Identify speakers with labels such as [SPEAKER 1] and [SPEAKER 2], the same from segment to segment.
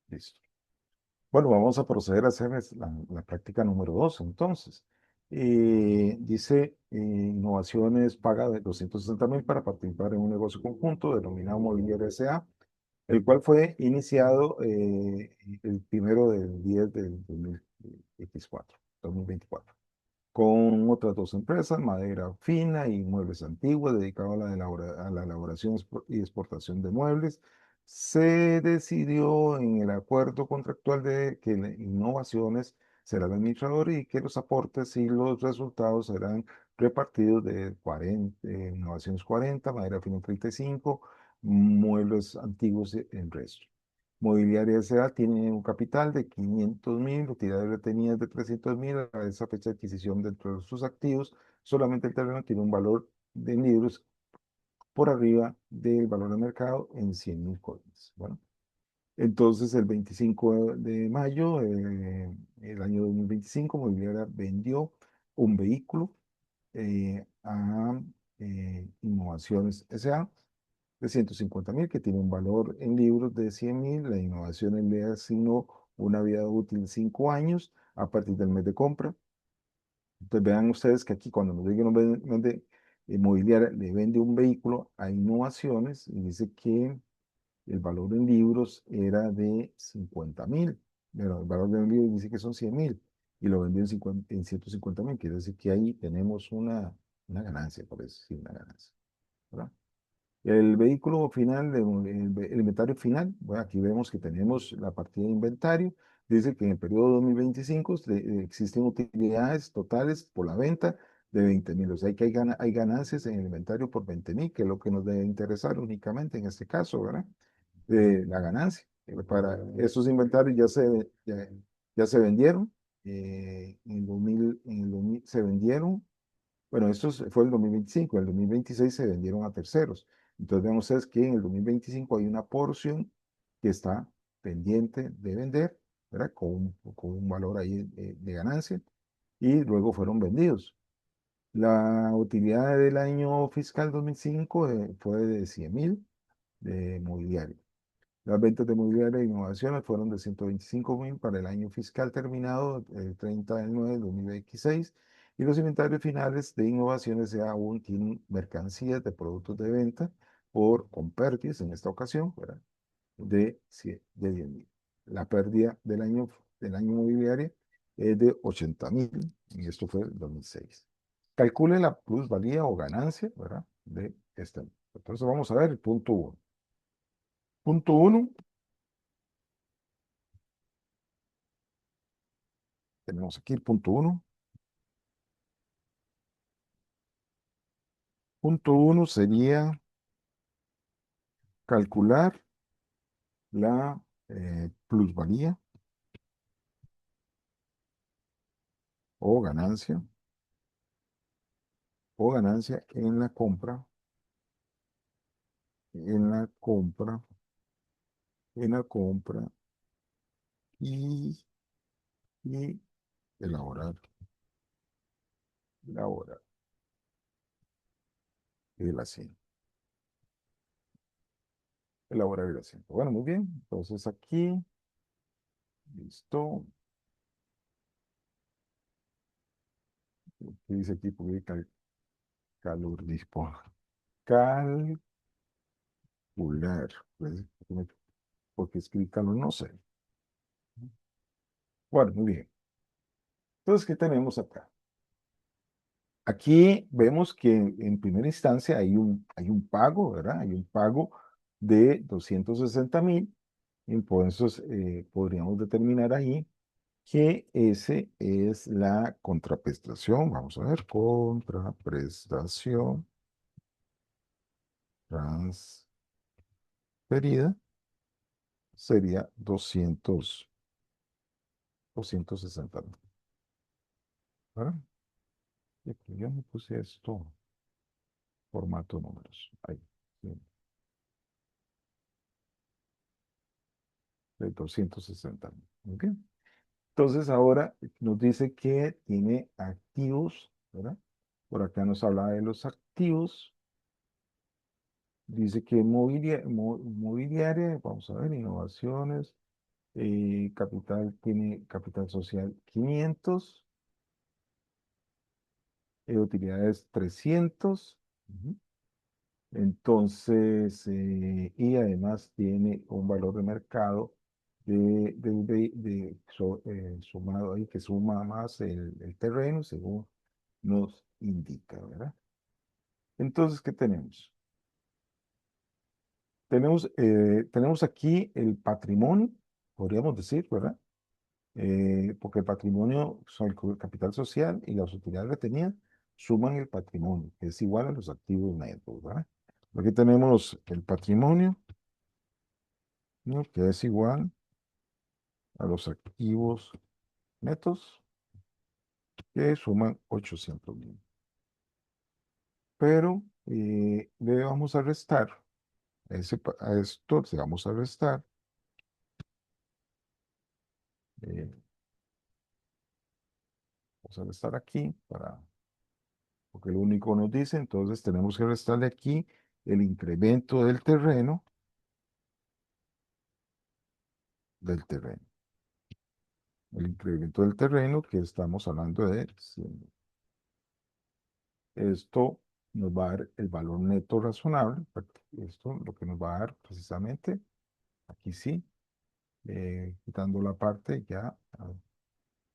[SPEAKER 1] Listo. Bueno, vamos a proceder a hacer la práctica número 2, entonces. Dice, innovaciones paga de 260.000 para participar en un negocio conjunto denominado Mobiliario S.A., el cual fue iniciado el 1 del 10 del 2024, con otras dos empresas, madera fina y muebles antiguos, dedicado a la elaboración y exportación de muebles. Se decidió en el acuerdo contractual de que Innovaciones será el administrador y que los aportes y los resultados serán repartidos de 40, Innovaciones 40, madera fina 35, muebles antiguos el resto. Mobiliaria S.A. tiene un capital de 500.000, utilidades retenidas de 300.000 a esa fecha de adquisición dentro de sus activos. Solamente el terreno tiene un valor de libros por arriba del valor de mercado en 100.000 colones. Bueno, entonces el 25 de mayo, el año 2025, Mobiliaria vendió un vehículo a Innovaciones S.A. de 150.000, que tiene un valor en libros de 100.000. La innovación le asignó una vida útil de 5 años a partir del mes de compra. Entonces vean ustedes que aquí cuando nos dice que nos vende, Mobiliaria le vende un vehículo a Innovaciones y dice que el valor en libros era de 50.000, pero el valor de un libro dice que son 100.000 y lo vendió en 150.000, quiere decir que ahí tenemos una ganancia, por eso sí, una ganancia, ¿verdad? El vehículo final, el inventario final, bueno, aquí vemos que tenemos la partida de inventario. Dice que en el periodo 2025 existen utilidades totales por la venta de 20.000. O sea, que hay ganancias en el inventario por 20.000, que es lo que nos debe interesar únicamente en este caso, ¿verdad? La ganancia. Para esos inventarios ya se vendieron. En el 2000 se vendieron, bueno, fue el 2025. En el 2026 se vendieron a terceros. Entonces vemos ustedes que en el 2025 hay una porción que está pendiente de vender, ¿verdad? Con un valor ahí de ganancia, y luego fueron vendidos. La utilidad del año fiscal 2005 fue de 100.000 de mobiliario. Las ventas de mobiliario e innovaciones fueron de 125.000 para el año fiscal terminado el 30 de 9 de 2026, y los inventarios finales de innovaciones aún tienen mercancías de productos de venta con pérdidas en esta ocasión, ¿verdad? De 10.000. La pérdida del año mobiliario es de 80.000, y esto fue el 2006. Calcule la plusvalía o ganancia, ¿verdad? De este. Entonces vamos a ver el punto 1. Punto 1. Tenemos aquí el punto 1. Punto 1 sería calcular la plusvalía o ganancia en la compra, en la compra, en la compra y, y elaborar, elaborar el asiento. Elaborar el asiento. Bueno, muy bien. Entonces aquí, listo. ¿Qué dice aquí? Porque calor dispone. Calcular. Pues, porque escribí calor, no sé. Bueno, muy bien. Entonces, ¿qué tenemos acá? Aquí vemos que en primera instancia hay un pago, ¿verdad? Hay un pago de 260.000. Entonces, podríamos determinar ahí que ese es la contraprestación. Vamos a ver, contraprestación transferida sería 260.000, ¿verdad? Y aquí yo me puse esto, formato números. Ahí, sí, de 260.000. ¿Ok? Entonces ahora nos dice que tiene activos, ¿verdad? Por acá nos habla de los activos. Dice que mobiliaria, vamos a ver, innovaciones. Capital tiene capital social 500, utilidades 300. Ujú. Entonces, y además tiene un valor de mercado sumado ahí, que suma más el terreno, según nos indica, ¿verdad? Entonces, ¿qué tenemos? Tenemos aquí el patrimonio, podríamos decir, ¿verdad? Porque el patrimonio, son el capital social y las utilidades retenidas suman el patrimonio, que es igual a los activos netos, ¿verdad? Aquí tenemos el patrimonio, ¿no? Que es igual a los activos netos, que suman 800.000. Pero le vamos a restar, a esto le vamos a restar, eh, vamos a restar aquí, porque lo único nos dice, entonces tenemos que restarle aquí el incremento del terreno, el incremento del terreno que estamos hablando de 100. Esto nos va a dar el valor neto razonable. Esto lo que nos va a dar precisamente, aquí sí, quitando la parte ya,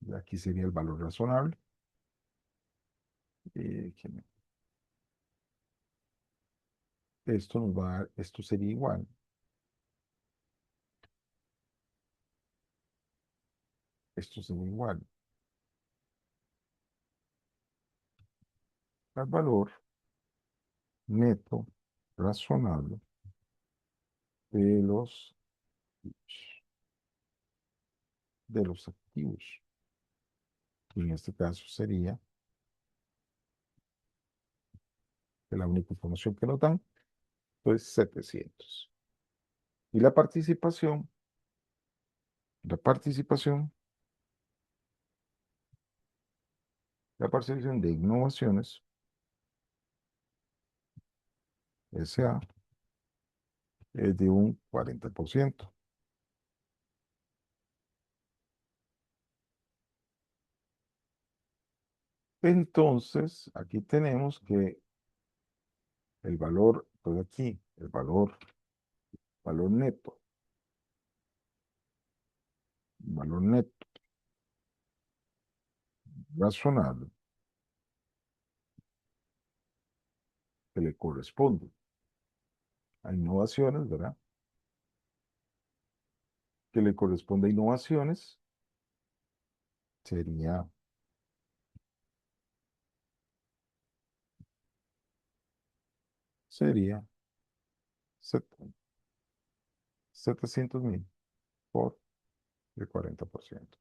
[SPEAKER 1] ya aquí sería el valor razonable. eh, que me- Esto nos va a dar, esto sería igual, esto sería igual al valor neto razonable de los activos. Y en este caso sería que la única información que nos dan, pues 700. Y la participación, la participación de innovaciones, SA, es de un 40%. Entonces, aquí tenemos que el valor, pues aquí, el valor neto, valor neto razonable que le corresponde a innovaciones, ¿verdad? Que le corresponde a innovaciones sería, sería set- 700.000 por el 40%.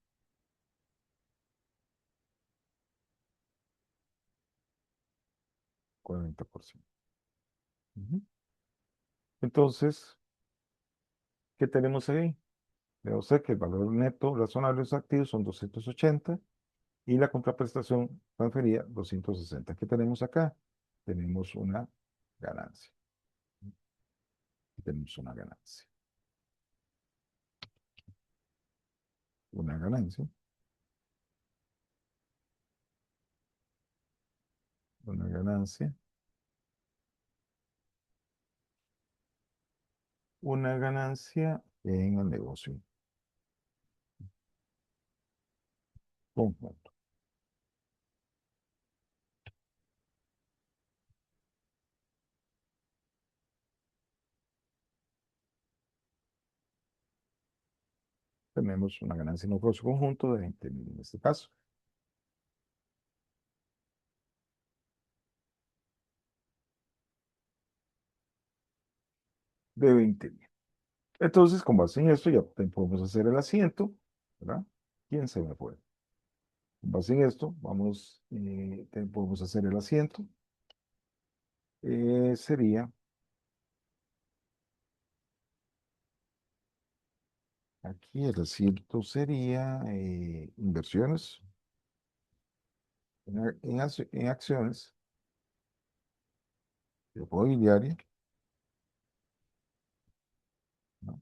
[SPEAKER 1] 40%. Ujú. Entonces, ¿qué tenemos ahí? Debo ser que el valor neto razonable de los activos son 280 y la contraprestación transferida 260. ¿Qué tenemos acá? Tenemos una ganancia. Tenemos una ganancia, una ganancia, una ganancia en el negocio conjunto. Tenemos una ganancia en un negocio conjunto de 20.000 en este caso, de 20.000. Entonces, con base en esto, ya podemos hacer el asiento, ¿verdad? ¿Quién se me fue? Con base en esto, podemos hacer el asiento. Sería, aquí el asiento sería inversiones en acciones inmobiliarias, ¿no?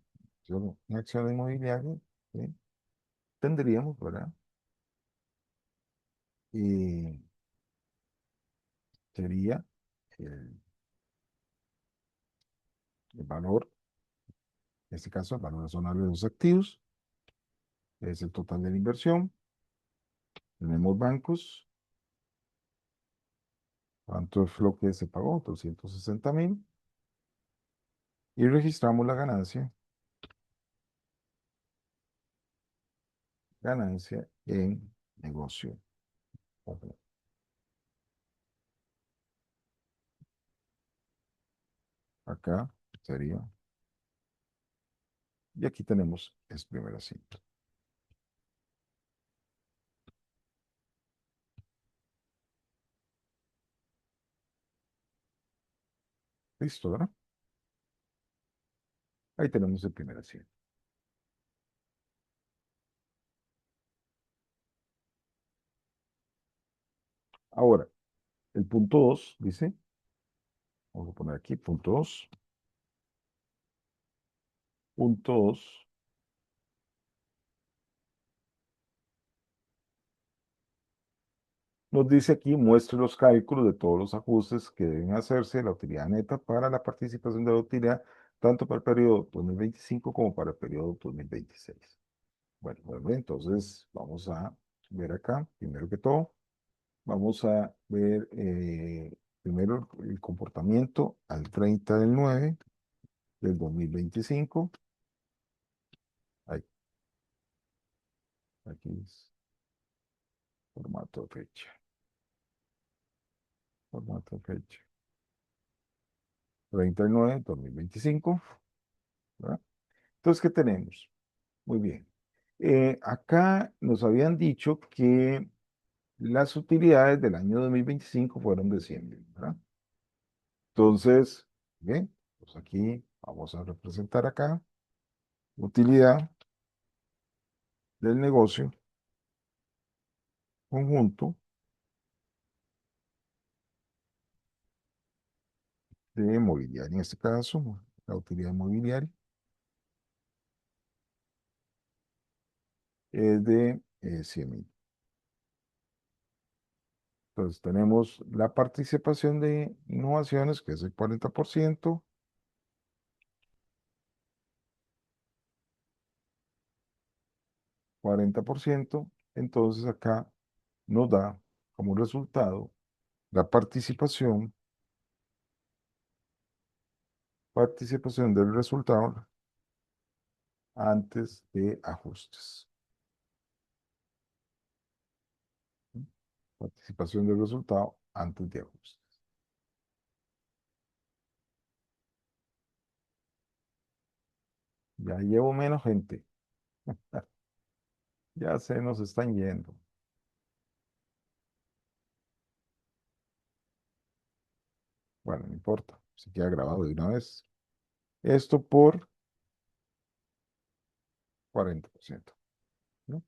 [SPEAKER 1] En acciones inmobiliarias ¿sí? Tendríamos, ¿verdad? Y sería el, el valor, en este caso, el valor razonable de los activos, es el total de la inversión. Tenemos bancos, cuánto es lo que se pagó, 260.000, y registramos la ganancia en negocio. Ojo, acá sería, y aquí tenemos el primer asiento. Listo, ¿verdad? Ahí tenemos el primer asiento. Ahora, el punto 2 dice, vamos a poner aquí punto 2. Punto 2 nos dice aquí, muestre los cálculos de todos los ajustes que deben hacerse de la utilidad neta para la participación de la utilidad, tanto para el periodo 2025 como para el periodo 2026. Bueno, entonces vamos a ver acá, primero que todo, vamos a ver primero el comportamiento al 30/9 del 2025. Ahí, aquí es formato de fecha, formato de fecha. 30/9/2025, ¿verdad? Entonces, ¿qué tenemos? Muy bien. Acá nos habían dicho que las utilidades del año 2025 fueron de 100.000, ¿verdad? Entonces, bien, pues aquí vamos a representar acá utilidad del negocio conjunto de mobiliario. En este caso, la utilidad mobiliaria es de 100.000. Entonces, tenemos la participación de innovaciones, que es el 40%. 40%, entonces acá nos da como resultado la participación del resultado antes de ajustes. ¿Sí? Participación del resultado antes de ajustes. Ya llevo menos gente. Ya se nos están yendo. Bueno, no importa. Se queda grabado de una vez. Esto por 40%. ¿No?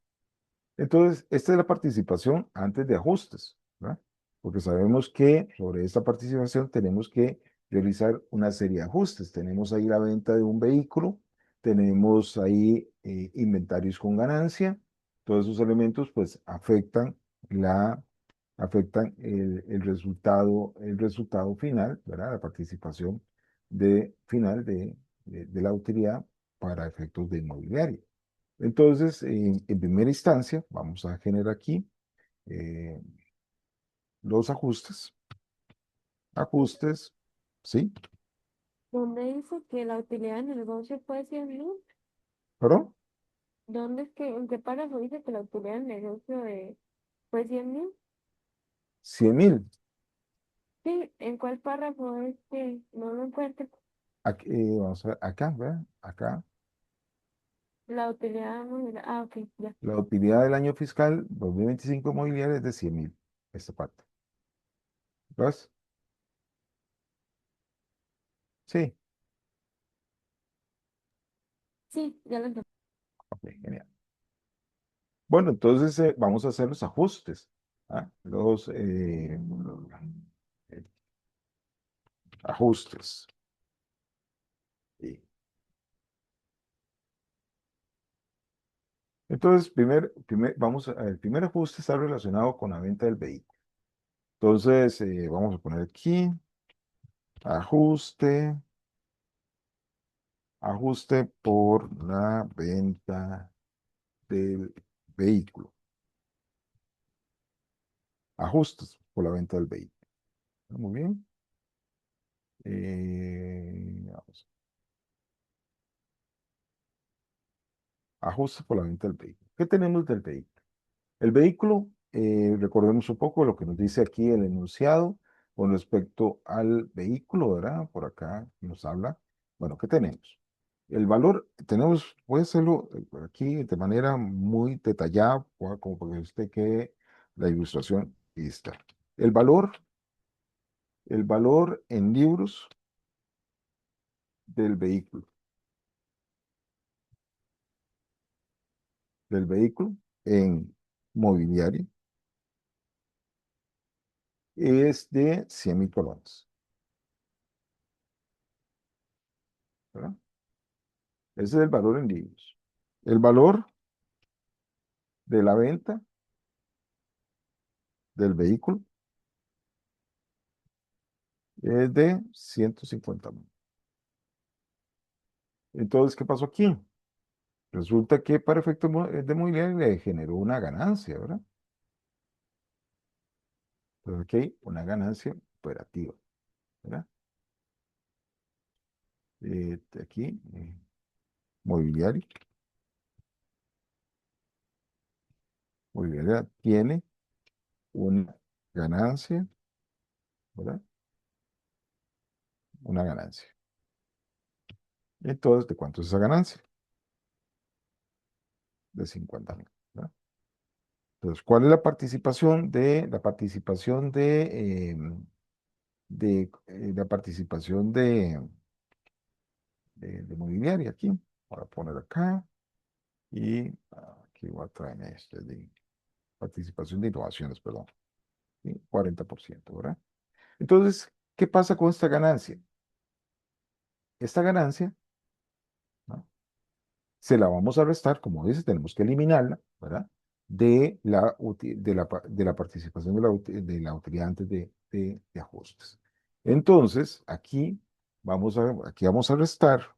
[SPEAKER 1] Entonces, esta es la participación antes de ajustes, ¿verdad? Porque sabemos que sobre esta participación tenemos que realizar una serie de ajustes. Tenemos ahí la venta de un vehículo, tenemos ahí inventarios con ganancia. Todos esos elementos pues afectan el resultado final, ¿verdad? La participación final de la utilidad para efectos de inmobiliario. Entonces, en primera instancia, vamos a generar aquí eh, los ajustes. Ajustes, ¿sí?
[SPEAKER 2] ¿Dónde dice que la utilidad del negocio fue 100.000?
[SPEAKER 1] ¿Perdón?
[SPEAKER 2] ¿Dónde es que, en qué párrafo dice que la utilidad del negocio fue 100.000?
[SPEAKER 1] 100.000.
[SPEAKER 2] Sí, ¿en cuál párrafo es que no lo encuentro?
[SPEAKER 1] Aquí, vamos a ver, acá, ¿verdad? Acá,
[SPEAKER 2] La utilidad modular. Ah, ok, ya.
[SPEAKER 1] la utilidad del año fiscal 2025 inmobiliaria es de 100.000. Esta parte. ¿Ves? Sí.
[SPEAKER 2] Sí, ya lo encontré.
[SPEAKER 1] Ok, genial. Bueno, entonces vamos a hacer los ajustes. ¿Ah? Los eh, ajustes. Sí. Entonces, el primer ajuste está relacionado con la venta del vehículo. Entonces, vamos a poner aquí, ajuste, ajuste por la venta del vehículo. Ajustes por la venta del vehículo. Muy bien. Vamos. Ajustes por la venta del vehículo. ¿Qué tenemos del vehículo? El vehículo, recordemos un poco lo que nos dice aquí el enunciado con respecto al vehículo, ¿verdad? Por acá nos habla. Bueno, ¿qué tenemos? El valor, tenemos, puede hacerlo aquí de manera muy detallada, como para que usted quede la ilustración y está. El valor, el valor en libros del vehículo en mobiliario es de 100.000 colones, ¿verdad? Ese es el valor en libros. El valor de la venta del vehículo es de 150.000. Entonces, ¿qué pasó aquí? Resulta que para efectos de movilidad le generó una ganancia, ¿verdad? Entonces, aquí hay una ganancia operativa, ¿verdad? Aquí, mobiliario, mobiliaria tiene una ganancia, ¿verdad? Una ganancia. Entonces, ¿de cuánto es esa ganancia? De 50.000, ¿verdad? Entonces, ¿cuál es la participación de mobiliaria aquí? Voy a poner acá y aquí voy a traer este de participación de innovaciones, perdón, ¿sí? 40%, ¿verdad? Entonces, ¿qué pasa con esta ganancia? Esta ganancia, ¿no? Se la vamos a restar, como dice, tenemos que eliminarla, ¿verdad? De la participación de la utilidad antes de ajustes. Entonces, aquí vamos a restar,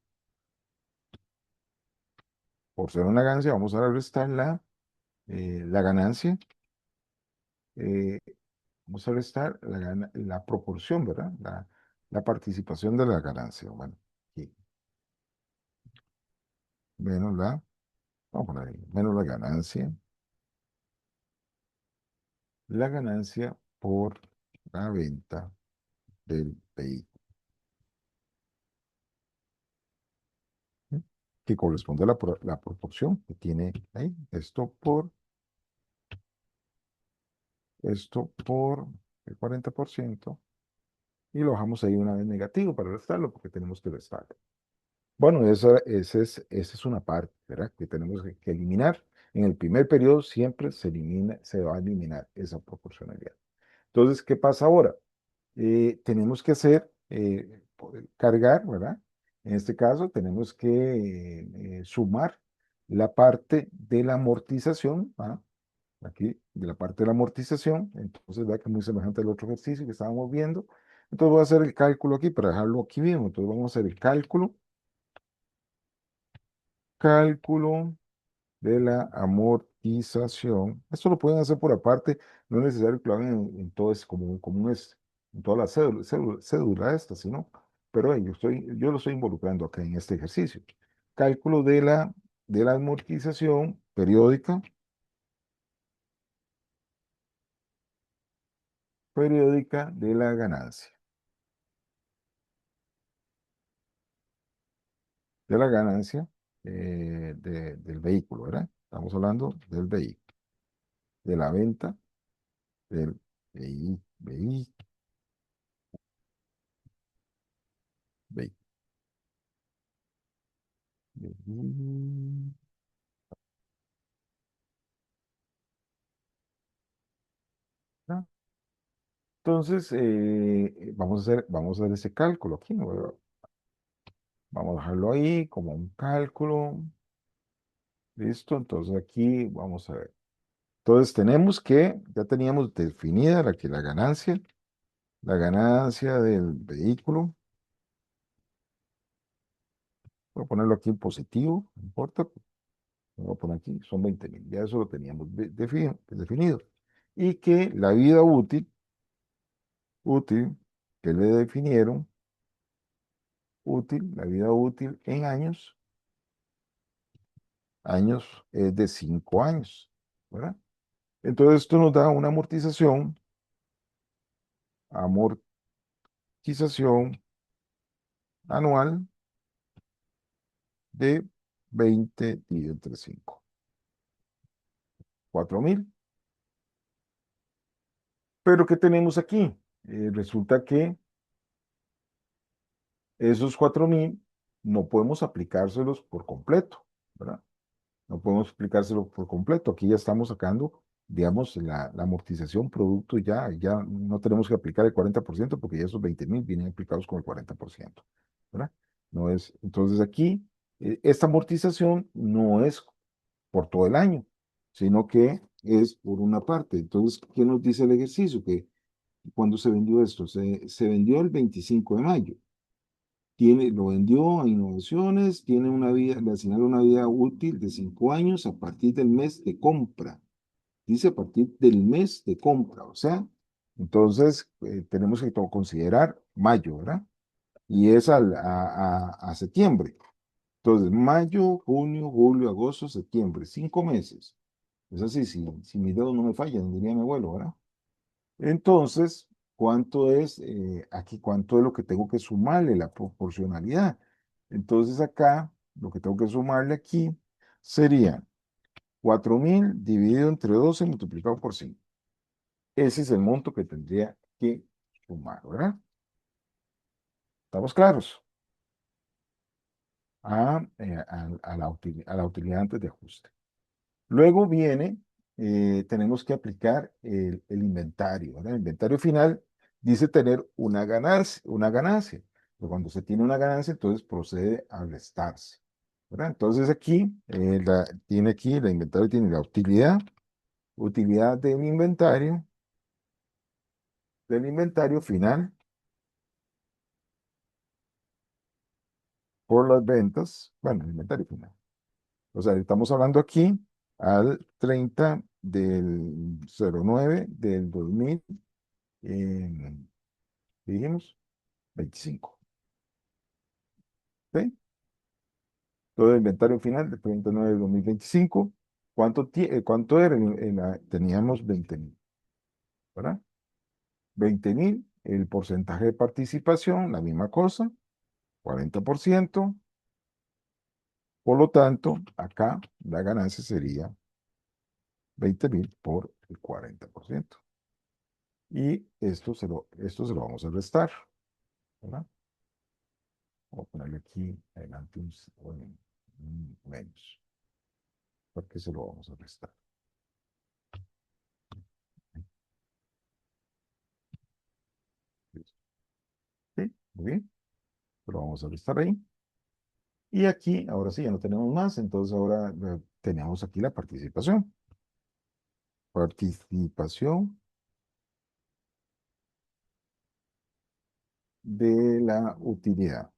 [SPEAKER 1] por ser una ganancia, vamos a restar la ganancia, eh, vamos a restar la proporción, ¿verdad? La participación de la ganancia. Bueno, aquí, menos vamos a poner ahí, menos la ganancia por la venta del vehículo, ¿sí? Que corresponde a la proporción que tiene ahí. Esto por el 40% y lo dejamos ahí una vez negativo para restarlo porque tenemos que restarlo. Bueno, esa es una parte, ¿verdad? Que tenemos que eliminar. En el primer periodo siempre se va a eliminar esa proporcionalidad. Entonces, ¿qué pasa ahora? Tenemos que cargar, ¿verdad? En este caso, tenemos que sumar la parte de la amortización, ¿ah? Aquí, de la parte de la amortización. Entonces, vea que es muy semejante al otro ejercicio que estábamos viendo. Entonces, voy a hacer el cálculo aquí para dejarlo aquí mismo. Entonces, vamos a hacer el cálculo de la amortización. Esto lo pueden hacer por aparte, no es necesario que lo hagan en todo, es en toda la cédula esta, sino, pero yo lo estoy involucrando acá en este ejercicio. Cálculo de la amortización periódica de la ganancia, del vehículo, ¿verdad? Estamos hablando del vehículo, de la venta del vehículo. Entonces, vamos a hacer ese cálculo aquí, ¿no? Vamos a dejarlo ahí como un cálculo. Listo, entonces aquí vamos a ver. Entonces tenemos que, ya teníamos definida la ganancia del vehículo, voy a ponerlo aquí en positivo, no importa, lo voy a poner aquí, son 20.000, ya eso lo teníamos definido. Y que la vida útil, que le definieron, la vida útil en años, años es de 5 años, ¿verdad? Entonces esto nos da una amortización anual de 20 dividido entre 5, 4.000. Pero ¿qué tenemos aquí? Resulta que esos 4.000 no podemos aplicárselos por completo, ¿verdad? No podemos aplicárselos por completo. Aquí ya estamos sacando, digamos, la amortización producto ya no tenemos que aplicar el 40% porque ya esos 20.000 vienen aplicados con el 40%, ¿verdad? No es, entonces aquí, esta amortización no es por todo el año, sino que es por una parte. Entonces, ¿qué nos dice el ejercicio? Que cuando se vendió esto, se vendió el 25 de mayo. Lo vendió a Innovaciones, tiene una vida, le asignaron una vida útil de 5 años a partir del mes de compra. Dice a partir del mes de compra, o sea, entonces tenemos que considerar mayo, ¿verdad? Y es a septiembre. Entonces, mayo, junio, julio, agosto, septiembre, 5 meses. Es así, si mis dedos no me fallan, diría mi abuelo, ¿verdad? Entonces, ¿cuánto es aquí? ¿Cuánto es lo que tengo que sumarle la proporcionalidad? Entonces, acá, lo que tengo que sumarle aquí sería 4.000 dividido entre 12 multiplicado por 5. Ese es el monto que tendría que sumar, ¿verdad? ¿Estamos claros? A la utilidad antes de ajuste. Luego viene, tenemos que aplicar el inventario, ¿verdad? El inventario final dice tener una ganancia. Pero cuando se tiene una ganancia, entonces procede a restarse, ¿verdad? Entonces aquí, tiene aquí, el inventario tiene la utilidad del inventario final por las ventas, bueno, el inventario final. O sea, estamos hablando aquí al 30 del 09 del 2000. ¿Qué dijimos? 25. ¿Sí? Todo el inventario final del 39 de 2025. ¿Cuánto era? Teníamos 20.000, ¿verdad? 20.000, el porcentaje de participación, la misma cosa, 40%. Por lo tanto, acá la ganancia sería 20.000 por el 40%. Y esto se lo vamos a restar, ¿verdad? Voy a ponerle aquí adelante un menos, porque se lo vamos a restar. ¿Listo? ¿Sí? Muy bien. Lo vamos a listar ahí. Y aquí, ahora sí, ya no tenemos más, entonces ahora tenemos aquí la participación. Participación de la utilidad.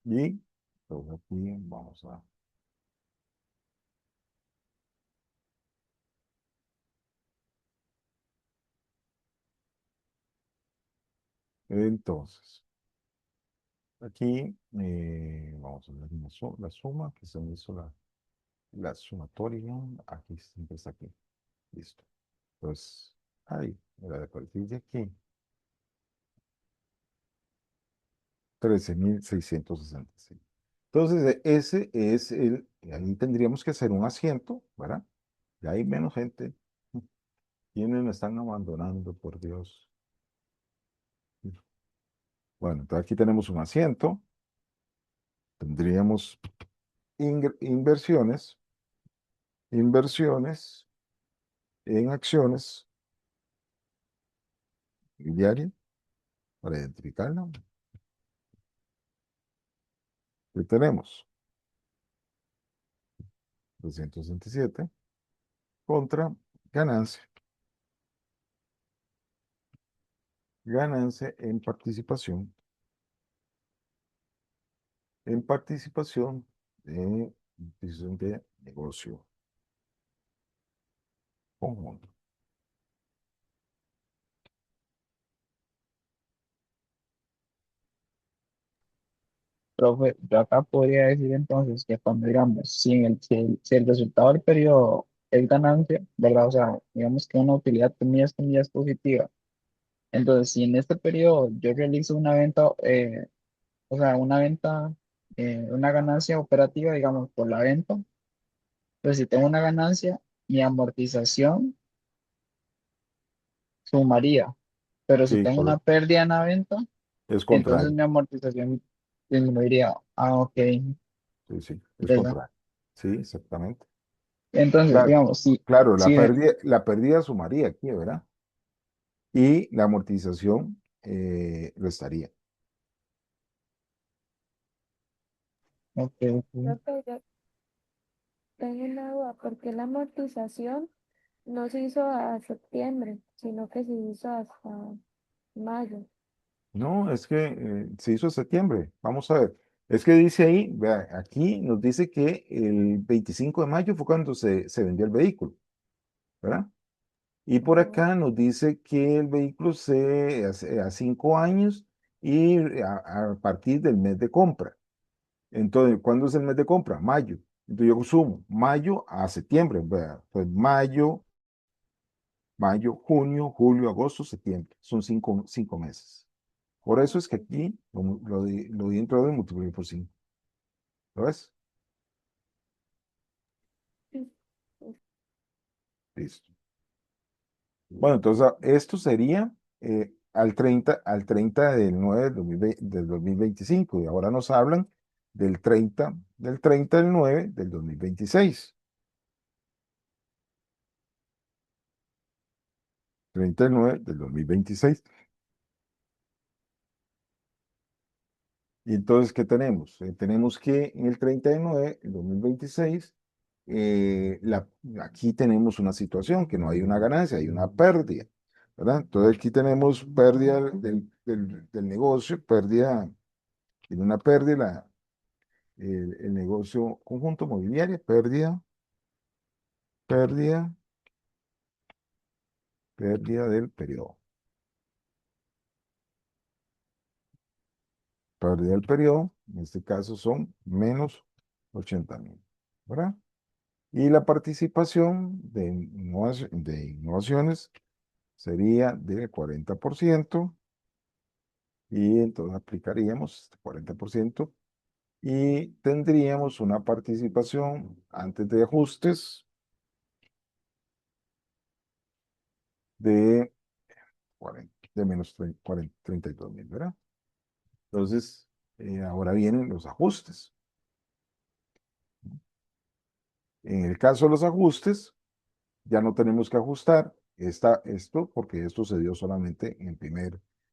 [SPEAKER 1] Y entonces aquí vamos a... Entonces, aquí vamos a ver la suma, que se me hizo la sumatoria. Aquí siempre está aquí. Listo. Pues ahí, mira, a partir de aquí, 13.665. Entonces, ese es ahí tendríamos que hacer un asiento, ¿verdad? Ya hay menos gente. ¿Quiénes me están abandonando, por Dios? Bueno, entonces aquí tenemos un asiento. Tendríamos inversiones en acciones diarias para identificarlo. ¿Qué tenemos? 267 contra ganancia. Ganancia en participación de negocio conjunto.
[SPEAKER 3] Profe, yo acá podría decir entonces que cuando digamos, si el resultado del periodo es ganancia, ¿verdad? O sea, digamos que una utilidad comillas positiva. Entonces, si en este periodo yo realizo una venta, o sea, una ganancia operativa, digamos, por la venta, pues si tengo una ganancia, mi amortización sumaría. Pero si
[SPEAKER 1] Sí,
[SPEAKER 3] tengo una
[SPEAKER 1] correcto.
[SPEAKER 3] pérdida en la venta,
[SPEAKER 1] Es
[SPEAKER 3] entonces
[SPEAKER 1] contrario.
[SPEAKER 3] mi amortización disminuiría. Ah, ok.
[SPEAKER 1] Sí, sí, es
[SPEAKER 3] ¿Verdad?
[SPEAKER 1] contrario. Sí, exactamente.
[SPEAKER 3] Entonces,
[SPEAKER 1] Claro,
[SPEAKER 3] digamos, sí,
[SPEAKER 1] claro,
[SPEAKER 3] sí,
[SPEAKER 1] la pérdida sumaría aquí, ¿verdad? Y la amortización restaría.
[SPEAKER 3] ok, ok.
[SPEAKER 2] Creo que yo tengo una duda, porque la amortización no se hizo a septiembre, sino que se hizo hasta mayo.
[SPEAKER 1] No, es que se hizo en septiembre. Vamos a ver. Es que dice ahí, vea, aquí nos dice que el 25 de mayo fue cuando se vendió el vehículo, ¿verdad? Y por
[SPEAKER 2] Ajá.
[SPEAKER 1] acá nos dice que el vehículo a 5 años y a partir del mes de compra. Entonces, ¿cuándo es el mes de compra? Mayo. Entonces yo sumo mayo a septiembre, ¿verdad? Pues mayo, junio, julio, agosto, septiembre. Son cinco meses. Por eso es que
[SPEAKER 2] Ok.
[SPEAKER 1] aquí lo di dentro de multiplicar por 5. ¿Lo ves?
[SPEAKER 2] Sí, sí.
[SPEAKER 1] Listo. Bueno, entonces esto sería al 30 del 9 del 2025 y ahora nos hablan del 30 del 9 del 2026. 30 del 9 del 2026. Y entonces, ¿qué tenemos? Tenemos que en el 30 de 9 del 2026, aquí tenemos una situación que no hay una ganancia, hay una pérdida, ¿verdad? Entonces aquí tenemos pérdida del negocio, tiene una pérdida, el negocio conjunto mobiliario, pérdida, pérdida del periodo. Pérdida del periodo, en este caso son menos 80.000, ¿verdad? Y la participación de innovaciones sería del 40% y entonces aplicaríamos este 40% y tendríamos una participación antes de ajustes de 40, de menos 32.000, ¿verdad? Entonces, ahora vienen los ajustes. En el caso de los ajustes, ya no tenemos que ajustar esto porque esto se dio solamente en el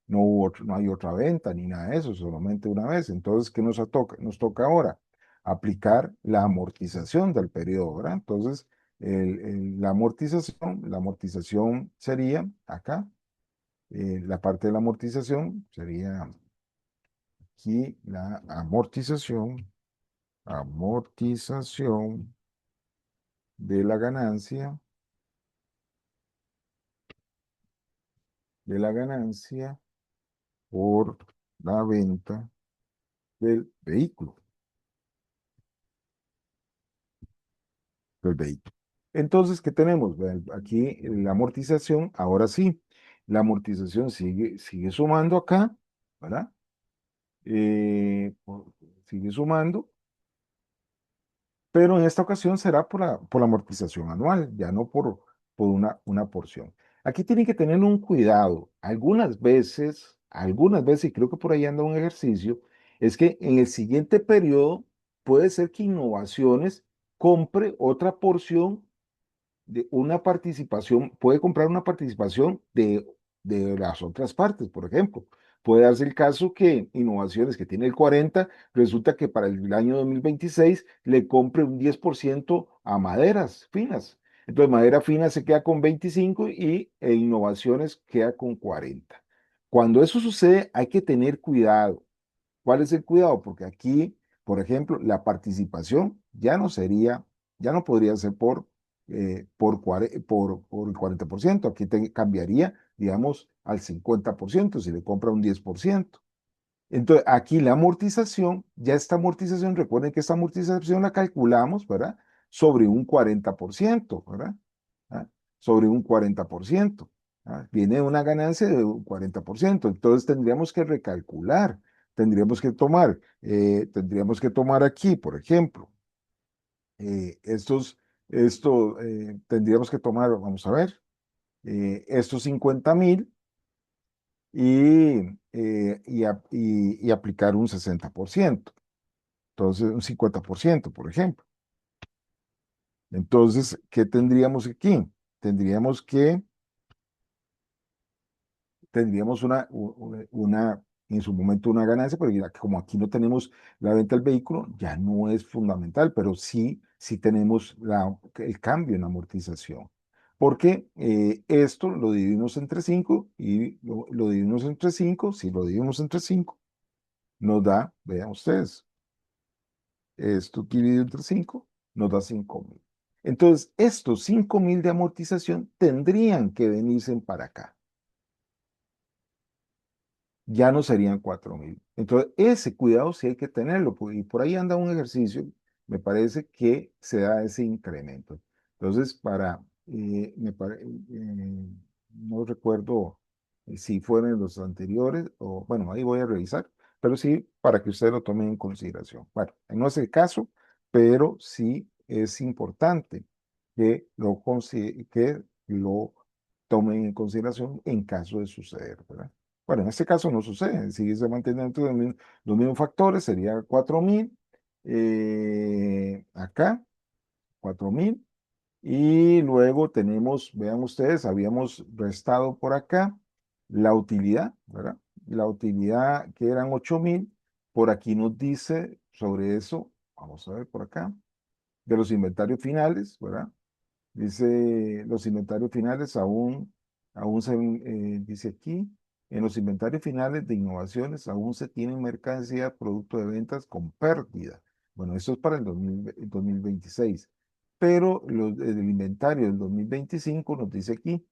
[SPEAKER 1] no hubo no hay otra venta ni nada de eso, solamente una vez. Entonces, ¿qué nos toca? Nos toca ahora aplicar la amortización del periodo, ¿verdad? Entonces, la amortización sería acá, la parte de la amortización sería aquí la amortización de la ganancia, por la venta del vehículo. Entonces, ¿qué tenemos? Vean, aquí la amortización, ahora sí, la amortización sigue sumando acá, ¿verdad? Sigue sumando, pero en esta ocasión será por la amortización anual, ya no por una porción. Aquí tienen que tener un cuidado. Algunas veces, y creo que por ahí anda un ejercicio, es que en el siguiente periodo puede ser que Innovaciones compre otra porción de una participación, puede comprar una participación de las otras partes, por ejemplo. puede darse el caso que Innovaciones, que tiene el 40, resulta que para el año 2026 le compre un 10% a Maderas Finas. Entonces, Madera Fina se queda con 25 e Innovaciones queda con 40. Cuando eso sucede, hay que tener cuidado. ¿Cuál es el cuidado? Porque aquí, por ejemplo, la participación ya no podría ser por el 40%. Aquí cambiaría, digamos, al 50% si le compra un 10%. Entonces, aquí la amortización, ya esta amortización, recuerden que esta amortización la calculamos, ¿verdad? Sobre un 40%, ¿verdad? ¿Ah? Sobre un 40%. ¿Ah? Viene una ganancia de un 40%. Entonces tendríamos que recalcular, tendríamos que tomar aquí, por ejemplo, tendríamos que tomar, vamos a ver, estos 50.000 y aplicar un 60%. Entonces, un 50%, por ejemplo. Entonces, ¿qué tendríamos aquí? Tendríamos que, tendríamos en su momento una ganancia, pero ya que como aquí no tenemos la venta del vehículo, ya no es fundamental, pero sí tenemos el cambio en amortización. Porque esto lo dividimos entre 5 y lo dividimos entre 5, si lo dividimos entre 5, nos da, vean ustedes, esto dividido entre 5 nos da 5.000. Entonces, estos 5.000 de amortización tendrían que venirse para acá. Ya no serían 4.000. Entonces, ese cuidado sí hay que tenerlo. Y por ahí anda un ejercicio, me parece que se da ese incremento. Entonces, no recuerdo si fueron los anteriores o, bueno, ahí voy a revisar, pero sí para que ustedes lo tomen en consideración. Bueno, no es el caso, pero sí es importante que lo tomen en consideración en caso de suceder, ¿verdad? Bueno, en este caso no sucede, si se mantienen dentro de los mismos factores, sería 4.000, acá, 4.000, y luego tenemos, vean ustedes, habíamos restado por acá la utilidad, ¿verdad? La utilidad que eran 8.000, por aquí nos dice sobre eso, vamos a ver por acá, de los inventarios finales, ¿verdad? Dice, los inventarios finales aún dice aquí, en los inventarios finales de innovaciones aún se tiene mercancía, producto de ventas con pérdida. Bueno, eso es para el 2026. Pero el inventario del 2025 nos dice aquí,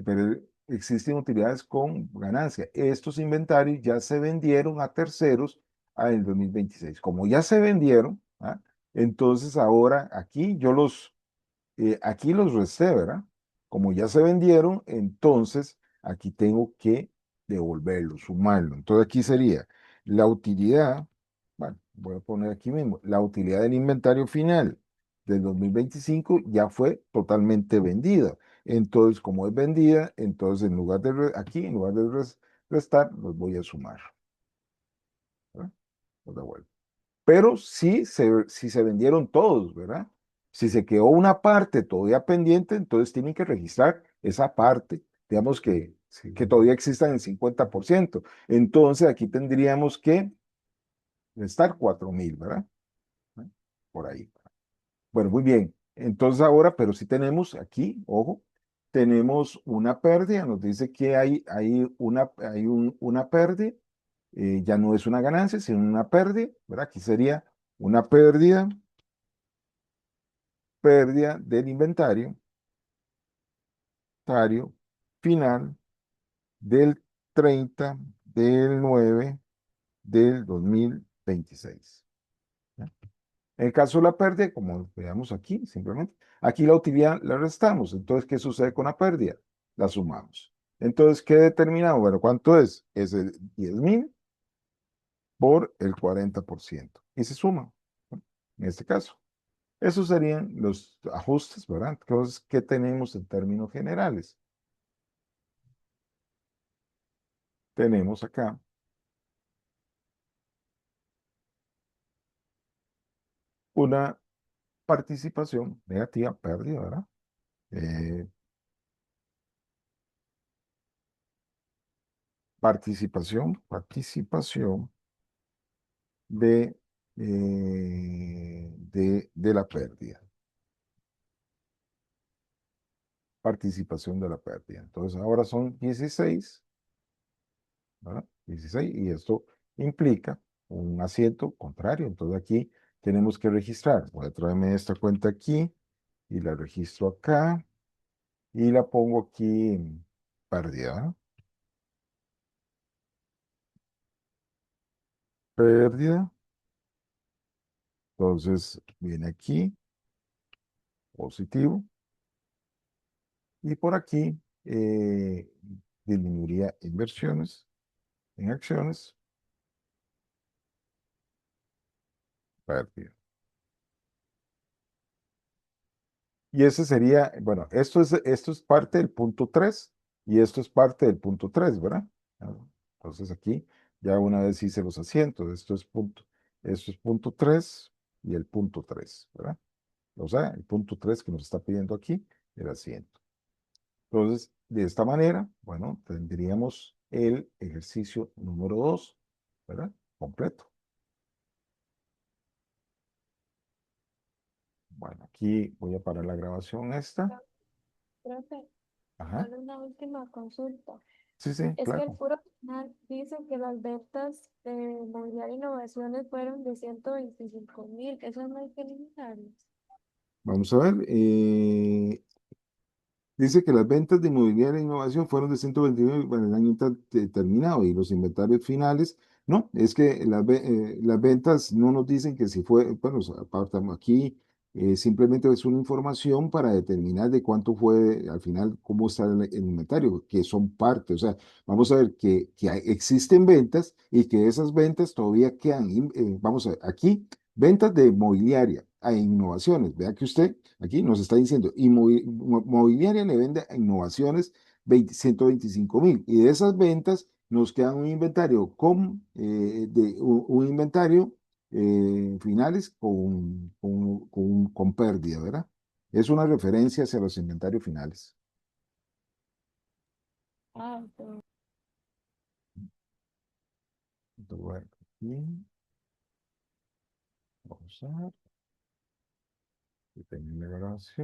[SPEAKER 1] pero existen utilidades con ganancia. Estos inventarios ya se vendieron a terceros en el 2026. Como ya se vendieron, ¿ah? Entonces ahora aquí los resté, ¿verdad? Como ya se vendieron, entonces aquí tengo que devolverlo, sumarlo. Entonces aquí sería la utilidad, bueno, voy a poner aquí mismo, la utilidad del inventario final del 2025 ya fue totalmente vendida. Entonces, como es vendida, entonces aquí, en lugar de restar, los voy a sumar, ¿verdad? Los devuelvo. Pero sí se vendieron todos, ¿verdad? Si se quedó una parte todavía pendiente, entonces tienen que registrar esa parte, digamos que todavía existan el 50%. Entonces aquí tendríamos que restar 4.000, ¿verdad? ¿Eh? Por ahí. Bueno, muy bien. Entonces ahora, pero sí tenemos aquí, ojo, tenemos una pérdida, nos dice que una pérdida, ya no es una ganancia, sino una pérdida, ¿verdad? Aquí sería una pérdida del inventario final del 30/9/2026. ¿Ya? En el caso de la pérdida, como veamos aquí, simplemente, aquí la utilidad la restamos. Entonces, ¿qué sucede con la pérdida? La sumamos. Entonces, ¿qué determinamos? Bueno, ¿cuánto es? Es el 10.000 por el 40%. Y se suma, ¿no? En este caso. Esos serían los ajustes, ¿verdad? Cosas que tenemos en términos generales. Tenemos acá una participación negativa, pérdida, ¿verdad? Eh, participación de, de la pérdida. Participación de la pérdida. Entonces ahora son 16, ¿verdad? 16 y esto implica un asiento contrario. Entonces aquí tenemos que registrar. Voy a traerme esta cuenta aquí y la registro acá y la pongo aquí en pérdida, ¿verdad? Pérdida. Entonces viene aquí, positivo. Y por aquí disminuiría inversiones en acciones, pérdida. Y ese sería, bueno, esto es parte del punto 3 y esto es parte del punto 3, ¿verdad? Entonces aquí ya una vez hice los asientos, esto es punto 3 y el punto 3, ¿verdad? O sea, el punto 3 que nos está pidiendo aquí, el asiento. Entonces, de esta manera, bueno, tendríamos el ejercicio número 2, ¿verdad? Completo. Bueno, aquí voy a parar la grabación esta.
[SPEAKER 2] Profe,
[SPEAKER 1] Ajá.
[SPEAKER 2] solo una última consulta.
[SPEAKER 1] Sí, sí,
[SPEAKER 2] Es que el
[SPEAKER 1] claro.
[SPEAKER 2] puro final dice que las ventas de Mobiliario Innovaciones fueron de 125.000, eso no hay que eliminarlas.
[SPEAKER 1] Vamos a ver. Dice que las ventas de inmobiliaria e innovación fueron de 129 para el año terminado y los inventarios finales, no, es que las ventas no nos dicen que si fue, bueno, apartamos aquí, simplemente es una información para determinar de cuánto fue al final, cómo está el inventario, que son partes, o sea, vamos a ver que existen ventas y que esas ventas todavía quedan, vamos a ver, aquí, ventas de mobiliaria a innovaciones, vea que usted aquí nos está diciendo, y Mobiliaria le vende a Innovaciones 125.000 y de esas ventas nos queda un inventario un inventario finales con pérdida, ¿verdad? Es una referencia hacia los inventarios finales.
[SPEAKER 2] Ah, ok.
[SPEAKER 1] Entonces, bueno, aquí, vamos a ver, que termine la grabación.